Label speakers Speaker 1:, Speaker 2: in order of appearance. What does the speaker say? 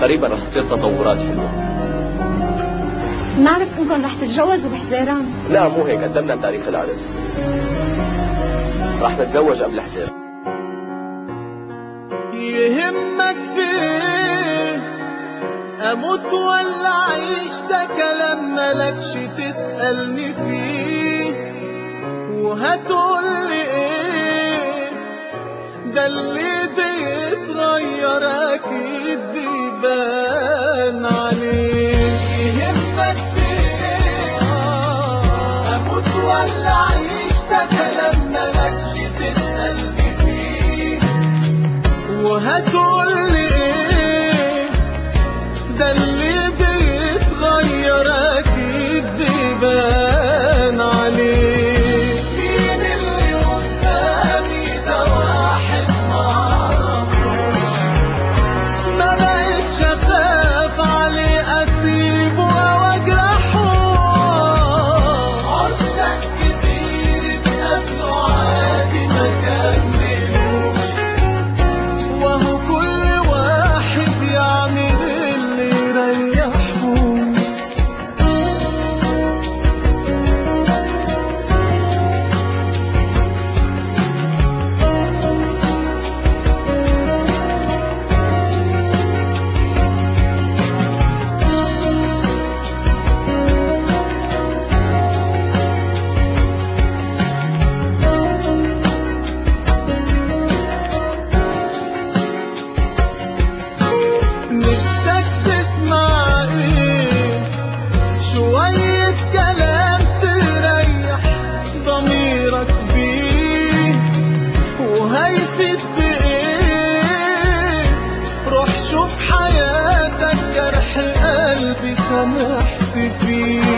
Speaker 1: قريبا رح تصير تطورات حلوة.
Speaker 2: نعرف انكم رح تتجوزوا بحزيران؟
Speaker 1: لا مو هيك، قدمنا تاريخ العرس، رح نتزوج قبل حزيران.
Speaker 3: يهمك فيه اموت ولا اعيش؟ ده كلام مالكش تسألني فيه، وهتقولي ايه؟ ده اللي بيتغير اكيد بيبان عليه. يهمك فيه اموت ولا اعيش؟ ده كلام مالكش تسألني فيه، وهتقولي ايه؟ ده اللي بيتغير اكيد بيبان عليه. مين اللي قدامي؟ ده واحد معرفوش، ما بقتش اخاف عليه اسيبه او اجرحه. عشاق كتير اتقابلوا عادي ما كملوش، وهو كل واحد يعمل اللي يريحه. نفسك تسمع ايه؟ شوية كلام تريح ضميرك بيه، وهيفيد بايه؟ روح شوف حياتك، جرح قلبي سامحت فيه.